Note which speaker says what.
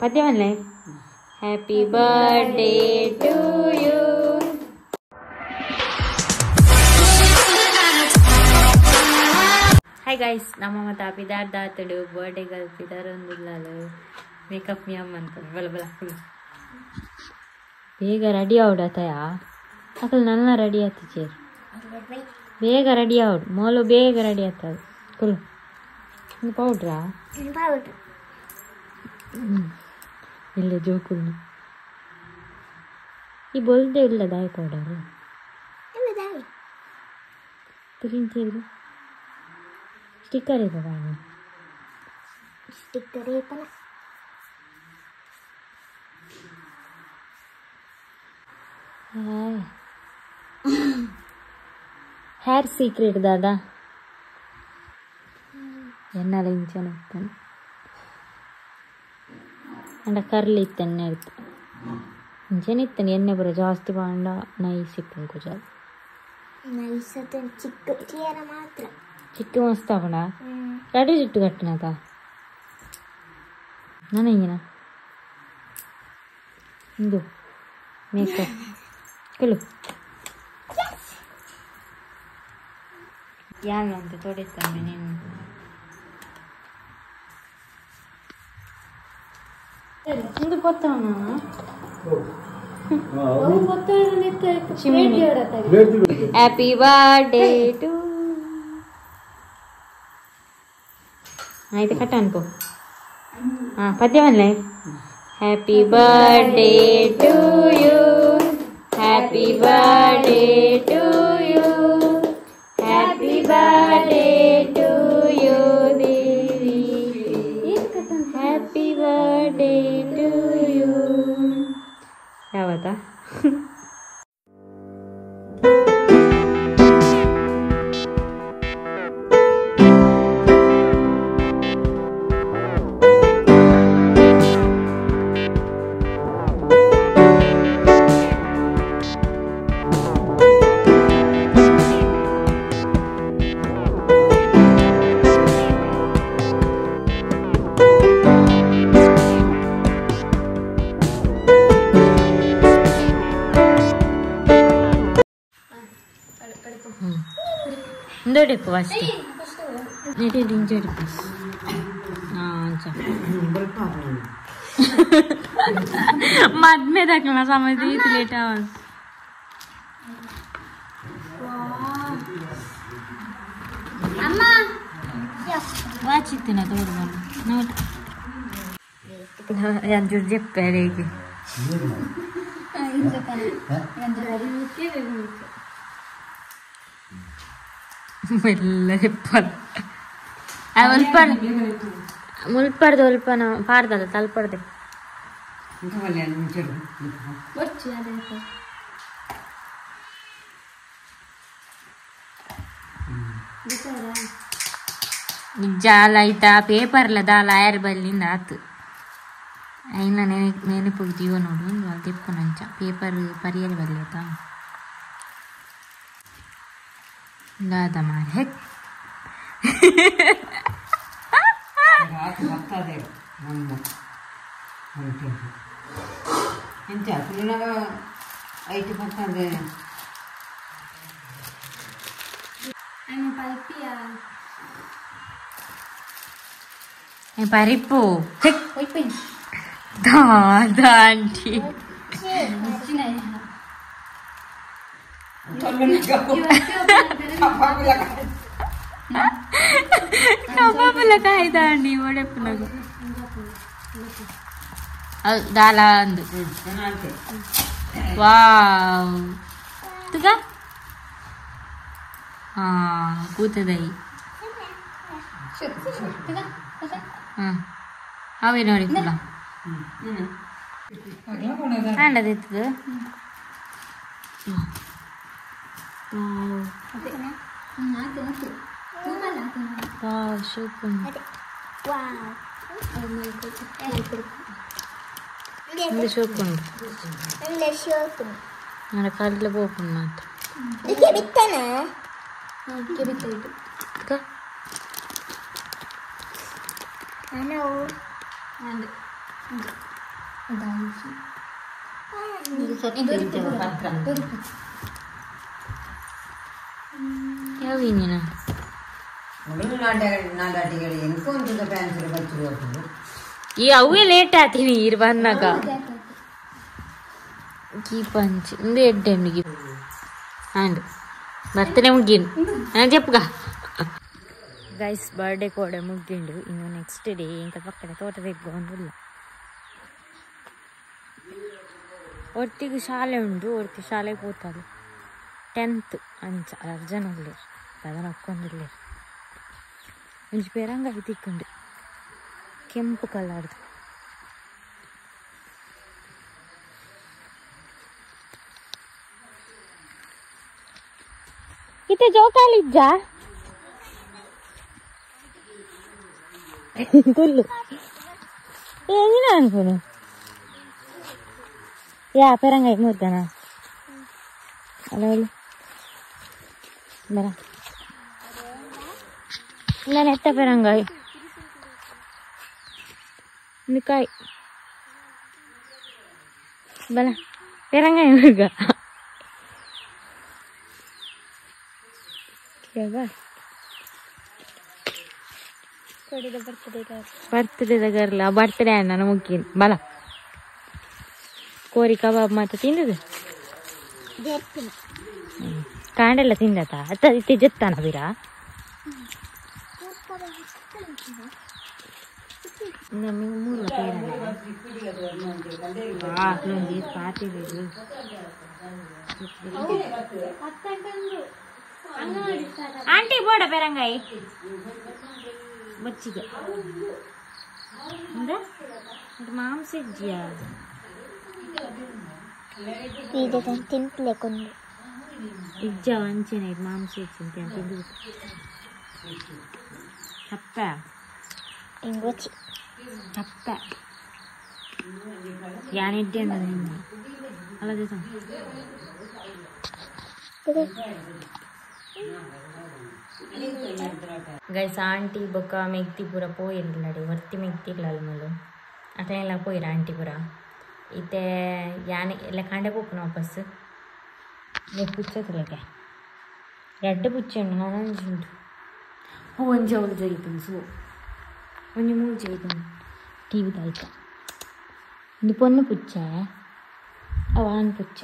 Speaker 1: ಪದ್ಯವನ್ನೇ happy birthday to you. Hi guys, ನಮ್ಮ ಮತ್ತೆ ಪಿದಾರ್ ದಾತಡು birthday ಗಲ್ ಪಿದಾರೊಂದಿಲ್ಲ makeup ಮಿಯಮ್ ಅನ್ಕೊಂಡು ಬಲ ಬಲ ಬೇಗ ರೆಡಿ ಆವಡತಯ ಅಕಲ್ ನನ್ನ ರೆಡಿ ಆಯ್ತು ಚೇರ್ ಬೇಗ ರೆಡಿ ಆವಡು ಮೋಲು ಬೇಗ ರೆಡಿ ಆಗ್ತದೆ ಕುಲ್ ಪೌಡ್ರಾ ಇಲ್ಲ ಜೋಕುಲ್ ಈ ಬೋಲ್ದೇ ಇಲ್ಲ ದಾಯಿ ಪೌಡರು ತಿಂತಿದ್ರು ಸ್ಟಿಕ್ಕರ್ ಇದೆ ಬಾಯಿ ಸ್ಟಿಕ್ಕರ್ ಏಪನ ಹೇರ್ ಸೀಕ್ರೆಟ್ ದಾದಾ ಎನ್ನಲ ಇಂಚನ ಇತ್ತಾನೆ ಅಂಡ ಕರ್ಲಿ ಇತ್ತನ್ನೆ ಇತ್ತು ಇಂಚನೆ ಇತ್ತಾನೆ ಎಣ್ಣೆ ಬರೋ ಜಾಸ್ತಿ ಬಾಂಡ ನೈಸ್ ಇಪ್ಪನ್ ಕುಜಾಲ್ ನೈಸ್ ಚಿಕ್ಕ ಚೀರ ಮಾತ್ರ ಚಿಕ್ಕ ಮಸ್ತ್ ಆಪಣ ರೆಡಿ ಜುಟ್ಟು ಕಟ್ಟಿನದ ನನಗಿನ ಇದು ಮೇಕಪ್ ಕಲು ಯಾರು ಅಂತ ತೊಡಿತಾನೆ ನೀನು ಇದು ಗೊತ್ತವನ ಹ್ಯಾಪಿ ಬರ್ಡೇ ಟು ಆಯ್ತು ಕಟ್ಟ ಅನ್ಕೋ ಪದ್ಯವನ್ನೇ happy birthday to you happy birthday to you happy birthday to you Devi happy birthday to you ಯಾವತ್ತಾ ఇంకోటి ఫస్ట్ ఇది ఇంకోటి मध में रखना समझ दी लेटा वाचित ना तोड़ नोट यार जुड़ जे पहरेगी ಮುಲ್ಪಡ್ದು ಉಲ್ಪನ ಪಾಡ್ದಲ್ಲ ತಲ್ಪಡ್ದೆ ಜಾಲ ಆಯ್ತಾ ಪೇಪರ್ಲ ದಾಲ ಆಯರ್ ಬಲ್ಲಿಂದ ಆತು అయినా నేను పొగితీవో నోడు వాళ్ళు తిప్పుకున్నాంచ పేపర్ పరియలు బల్లేతా దాదా మార్ హెక్ పరిప్పు దాదా ఆంటీ కాయిదాండి ఓడెప్పునకు దాలా అందు వావ్ తుగా ಕೂತದೈ ಅವೇ ನೋಡಿ ಕುಲ ಕಾಂಡದಿತ್ತು ಸೂಪರ್ ಸೂಪರ್ ನನ್ನ ಕಾಲಿಗೆ ಓಪನ್ ಮಾತ್ರ ಅವೇ ಲೇಟ್ ಆತೀನಿ ಇರ್ ಬಂದಾಗ ಕೀ ಪಂಚ್ ಇಂದು ಎಡ್ಡೆ ಮುಗಿ ಅಂಡ್ ಬರ್ತಡೇ ಮುಗಿನು ನಾನು చెప్పుగా ಗೈಸ್ ಬರ್ಡೇ ಕೂಡ ಮುಗಿಂಡು ಇನ್ನು ನೆಕ್ಸ್ಟ್ ಡೇ ಇಂಕ ಪಕ್ಕದ ತೋಟದಕ್ಕೆ ಒಂದಿಲ್ಲ ಒಟ್ಟಿಗೆ ಶಾಲೆ ಉಂಡು ಒಟ್ಟಿಗೆ ಶಾಲೆಗೆ ಹೋಗ್ತಾರೆ 10th ಅಂಚ ಅರ್ಜನ ಉಳ್ಳೇರು ಅದನ್ನ ಹಾಕ್ಕೊಂಡಿರ್ಲೇರು ಒಂಚು ಪೇರಂಗಾಯಿ ತಿಕ್ಕೊಂಡು ಕೆಂಪು ಕಲರ್ದು ಇತ್ತೆ ಜೋಕಾಲಿಜ್ಜ ತುಲ್ಲು ಏನಿನ ಅನ್ಕೋನು ಯಾ ಪೆರಂಗಾಯಿ ಮೂರ್ಗನ ಅಲ್ಲ ಬರ ನಾನು ಎತ್ತ ಪೆರಂಗಾಯಿ ಕಾಯಿ ಬಲ ಪೆರಂಗಾಯಿ ಮೂರ್ಗ ಬರ್ತಡೇ ಗರ್ಲ ಬರ್ತಡೇ ಅಣ್ಣ ಮುಗಿನ್ ಬಲ ಕೋರಿ ಕಬಾಬ್ ಮಾತ್ರ ತಿಂದದು ಕಾಂಡೆಲ್ಲ ತಿಂದತ ಅತ್ತ ಇತ್ತೆ ಜತ್ತಾನ ಬೀರ ಮೂಲ ಆಂಟಿ ಬೋಡ ಪೆರಂಗಾಯಿ ಬಚ್ಚಿಗೆ ಮಾಂಸ ಇಜ್ಜಿಯಾ ತಿಂಪ್ಲೇಕೊಂಡು ಇಜ್ಜ ವಂಚನೆ ಮಾಂಸ ಇಜ್ಜಿ ಅಂತ ತಿಂದು ತಪ್ಪ ಹಿಂಗೊಚ್ಚಿ ತಪ್ಪ ಯಾನಿದ್ದೆ ನಿನ್ನ ಅಲ್ಲದೆ ಗೈಸ್ ಆಂಟಿ ಬೊಕ್ಕ ಮೆಗ್ತಿಪುರ ಪೋಯಿರ್ಲಡಿ ವರ್ತಿ ಮೆಗ್ತಿರ್ಲಲ್ ಮಲು ಅಟ್ಲೆಲ್ಲ ಪೋಯಿರ ಆಂಟಿಪುರ ಇತ್ತೆ ಯಾನೆ ಎಲ್ಲ ಕಂಡೆ ಪೋಪುನ ವಾಪಸ್ ಪುಚ್ಚತ್ರಕ್ಕೆ ಎರಡು ಪುಚ್ಚ ಉಂಡು ನಾನು ಉಂಟು ಒಂಜಿ ಅವಳು ಜೈತು ಸೊ ಒಂಜಿ ಮೂರು ಜೈತು ಟಿ ವಿ ತಾಯ್ತ ಒಂದು ಪೊನ್ನು ಪುಚ್ಚ ಅವ ಆನ್ ಪುಚ್ಚ